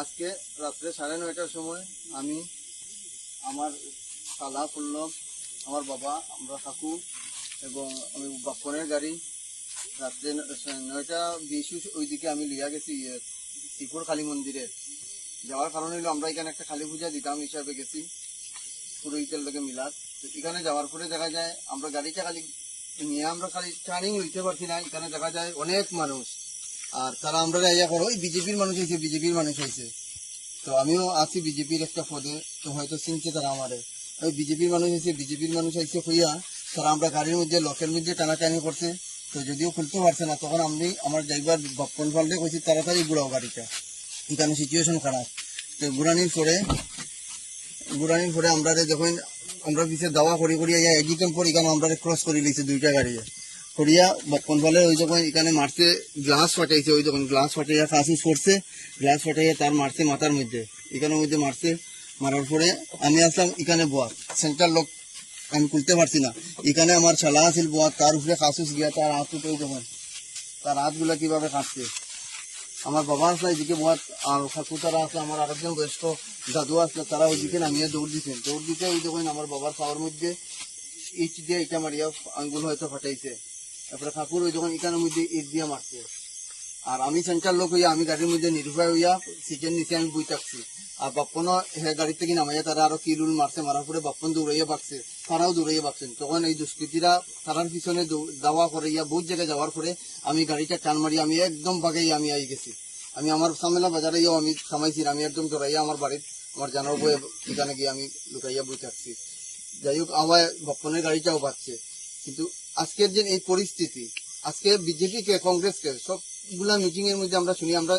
আজকে রাত্রে 9:30টার সময় আমি আমার খালা পল্লব, আমার বাবা, আমরা কাকু এবং আমি বাপ্পনের গাড়ি রাত্রে 9:20 ওইদিকে আমি লিয়া গেছি শ্রীপুর কালী মন্দিরে। যাওয়ার কারণ হইলো আমরা এখানে একটা কালী পূজা দিতাম হিসাবে গেছি পুরোহিতের লোকে মিলাদ। তো এখানে যাওয়ার পরে দেখা যায় আমরা গাড়িটা খালি নিয়ে আমরা খালি টার্নিং লইতে পারছি না। এখানে দেখা যায় অনেক মানুষ, আর তারা আমরা ইয়া করো ওই বিজেপির মানুষ হয়েছে, বিজেপির মানুষ হয়েছে। তো আমিও আছি বিজেপির একটা পদে, তো হয়তো চিনছে তারা আমারে। ওই বিজেপির মানুষ হয়েছে, বিজেপির মানুষ হয়েছে হইয়া তারা আমরা গাড়ির মধ্যে লকের মধ্যে টানাটানি করছে। তো যদিও খুলতে পারছে না, তখন আমি আমার ড্রাইভার বাপ্পন ফালতে কইছি তাড়াতাড়ি ঘুরাও গাড়িটা, এখানে সিচুয়েশন খারাপ। তো ঘুরানির পরে আমরা যখন আমরা পিছিয়ে দাওয়া করি করিয়া একদিন পর এখানে আমরা ক্রস করে লিখছি দুইটা গাড়ি করিয়া বাপ্পন ফালের ওই যখন এখানে মারছে গ্লাস ফাটাইছে, ওই যখন গ্লাস ফাটাইয়া কাঁচুস পড়ছে, গ্লাস ফাটাইয়া তার মারছে মাথার মধ্যে, এখানের মধ্যে মারছে। মারার পরে আমি আসলাম এখানে বোয়ার সেন্টার লোক, আমি খুলতে পারছি না। এখানে আমার শালা আছিল বোয়ার, তার উপরে কাঁচুস গিয়া তার হাত উঠে যখন তার হাতগুলা কিভাবে কাটছে। আমার বাবা আসলে এদিকে বোয়াত, আর কাকু তারা আসলে আমার আরেকজন বয়স্ক দাদু আসলে, তারা ওইদিকে নামিয়ে দৌড় দিতে ওই যখন আমার বাবার পাওয়ার মধ্যে ইট দিয়ে এটা মারিয়া আঙ্গুল হয়তো ফাটাইছে। তারপরে কাকুর ওই যখন এখানের মধ্যে ইট দিয়ে মারছে। আর আমি সেন্টার লোক হইয়া আমি গাড়ির মধ্যে নির্ভয় হইয়া সিটের নিচে আমি বই থাকছি। আর বাপ্পনও গাড়ি থেকে নামাইয়া তারা আরো কিলুল মারছে, মারার পরে বাপ্পন দৌড়াইয়া বাগছে, তারাও দৌড়াইয়া বাগছেন। তখন এই দুষ্কৃতীরা তারার পিছনে দাওয়া করাইয়া বহুত জায়গায় যাওয়ার পরে আমি গাড়িটা টান মারিয়া আমি একদম বাগাইয়া আমি আই গেছি। আমি আমার সামেলা বাজারে গিয়েও আমি থামাইছি, আমি একদম দৌড়াইয়া আমার বাড়ির আমার জানার বয়ে এখানে গিয়ে আমি লুকাইয়া বই থাকছি। যাই হোক আমার বাপ্পনের গাড়িটাও বাঁচছে। কিন্তু আজকের যে এই পরিস্থিতি, আজকে বিজেপিকে কংগ্রেসকে সবগুলা মিটিং এর মধ্যে আমরা শুনি আমরা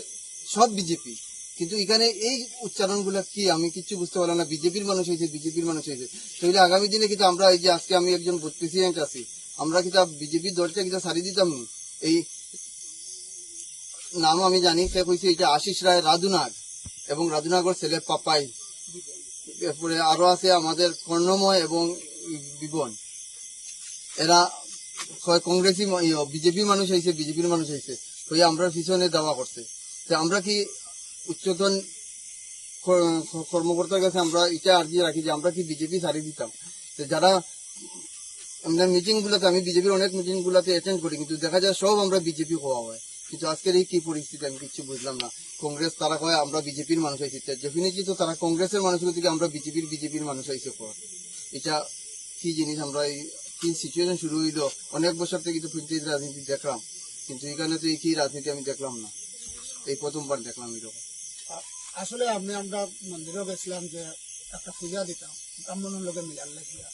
সব বিজেপি, কিন্তু এখানে এই উচ্চারণ গুলা কি আমি কিছু বুঝতে পারলাম না। বিজেপির মানুষ হয়েছে, বিজেপির মানুষ হয়েছে। তাহলে আগামী দিনে কিন্তু আমরা এই যে আজকে আমি একজন বুথ প্রেসিডেন্ট আছি, আমরা কিন্তু বিজেপির দলটা কিন্তু সারি দিতাম নি। এই নাম আমি জানি, সে কইছে এটা আশিস রায় রাধুনাগ এবং রাধুনাগর ছেলে পাপাই, এরপরে আরো আছে আমাদের কর্ণময় এবং বিবন। এরা কংগ্রেসি বিজেপি মানুষ হয়েছে, বিজেপির মানুষ হয়েছে, তো আমরা পিছনে দাওয়া করছে। আমরা কি উচ্চতন কর্মকর্তার কাছে আমরা এটা আর্জি রাখি যে আমরা কি বিজেপি সারি দিতাম। যারা আমরা মিটিং গুলাতে, আমি বিজেপির অনেক মিটিং গুলাতে অ্যাটেন্ড করি, কিন্তু দেখা যায় সব আমরা বিজেপি হওয়া হয়। কিন্তু আজকের এই কি পরিস্থিতি আমি কিছু বুঝলাম না। কংগ্রেস তারা কয় আমরা বিজেপির মানুষ হয়েছি, ডেফিনেটলি তো তারা কংগ্রেসের মানুষগুলো থেকে আমরা বিজেপির মানুষ হয়েছে। এটা কি জিনিস, আমরা কি সিচুয়েশন শুরু হইলো। অনেক বছর থেকে তো পঞ্চায়েত রাজনীতি দেখলাম, কিন্তু এখানে তো এই কি রাজনীতি আমি দেখলাম না, এই প্রথমবার দেখলাম এরকম। আসলে আমরা মন্দিরেও গেছিলাম যে একটা পূজা দিতাম ব্রাহ্মণের লোকে মিলার লাগিয়া।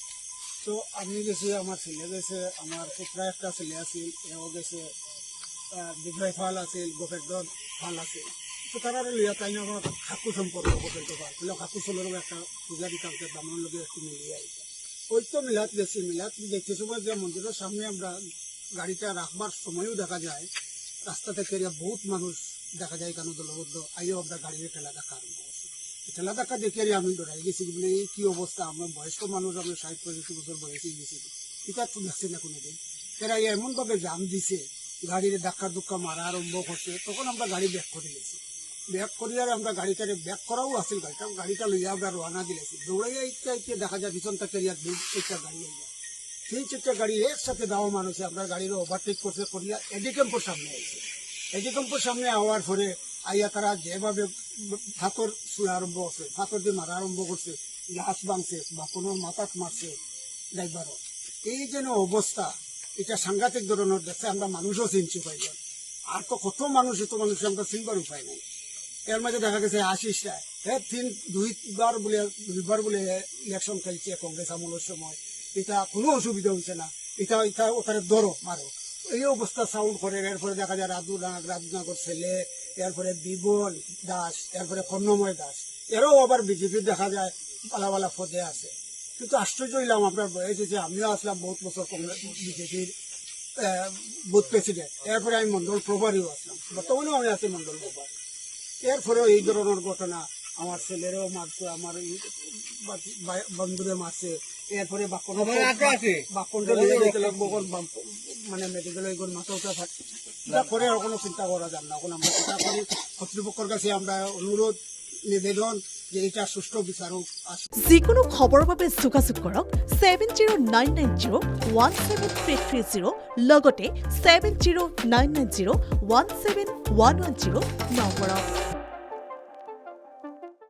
তো আমি গেছি, আমার ছেলে গেছে, আমার পুত্রা একটা ছেলে আছিল, এও গেছে, দিগ্রাই ফাল আছিল, গোপের ফাল আছিল। তো তারা লিয়া তাই আমার খাকু সম্পর্ক গোপের ফাল বলে খাকু চলেরও একটা পূজা দিতাম যে ব্রাহ্মণের লোকে একটু মিলিয়ে আইতাম। ওই তো মিলাদ গেছি, মিলাদ দেখতে সময় যে মন্দিরের সামনে আমরা গাড়িটা রাখবার সময়ও দেখা যায় রাস্তা থেকে বহুত মানুষ দেখা যায় কেন দলবদ্ধ আইও আমরা গাড়ির ঠেলা দেখা আরম্ভ করছি। ঠেলা দেখা দেখে আমি ডরাই গেছি বলে এই কি অবস্থা। আমরা বয়স্ক মানুষ, আমরা 60-65 বছর বয়সে গেছি, এটা তো দেখছি না কোনোদিন। এরা এমন ভাবে জাম দিছে, গাড়ির ধাক্কা ধুক্কা মারা আরম্ভ করছে। তখন আমরা গাড়ি ব্যাক করে গেছি, ব্যাক করিয়া আমরা গাড়িটাকে ব্যাক করাও আসছিল, গাড়িটা লইয়া আমরা রওনা দিয়েছি। দৌড়াইয়া ইচ্ছা দেখা যায় পিছন থেকে একটা গাড়ি আইয়া, সেই চারটা গাড়ি একসাথে দেওয়া মানুষে আমরা গাড়ির ওভারটেক করছে করিয়া এডিকেম্পোর সামনে আইছে। এডিকেম্পোর সামনে আওয়ার পরে আইয়া তারা যেভাবে ফাতর ছুঁড়া আরম্ভ করছে, ফাতর দিয়ে মারা আরম্ভ করছে, গ্লাস ভাঙছে বা কোনো মাথাত মারছে ড্রাইভারও। এই যেন অবস্থা, এটা সাংঘাতিক ধরনের দেখছে। আমরা মানুষও চিনছি পাইলাম, আর তো কত মানুষ, এত মানুষ আমরা চিনবার উপায় নাই। এর মাঝে দেখা গেছে আশিস রায় দুইবার বলে ইলেকশন খেলছে কংগ্রেস আমলের সময়, এটা কোনো অসুবিধা হয়েছে না। এটা ওখানে ধরো মারো এই অবস্থা সাউন্ড করে। এরপরে দেখা যায় রাধুনাগর ছেলে, এরপরে বিবল দাস, এরপরে কর্ণময় দাস, এরাও আবার বিজেপির দেখা যায় পালাবালা পদে আছে। কিন্তু আশ্চর্য হইলাম, আমরা বয়স হয়েছে, আমিও আসলাম বহুত বছর কংগ্রেস বিজেপির বুথ প্রেসিডেন্ট, এরপরে আমি মন্ডল প্রভারীও আসলাম, বর্তমানেও আমি আছি মন্ডল প্রভারী। এরপরেও এই ধরনের ঘটনা, আমার ছেলেরও মারছে, আমার বন্ধুরে মারছে। এরপরে মানে মেডিকেলে মাথা উঠা থাকে, কোনো চিন্তা করা যান না। এখন আমরা চিন্তা করি কর্তৃপক্ষের কাছে আমরা অনুরোধ নিবেদন যে এটা সুষ্ঠু বিচারক আসুক। যিকোনো খবৰৰ বাবে যোগাযোগ কৰক 7099017330 লগতে 7099017110 নম্বৰত।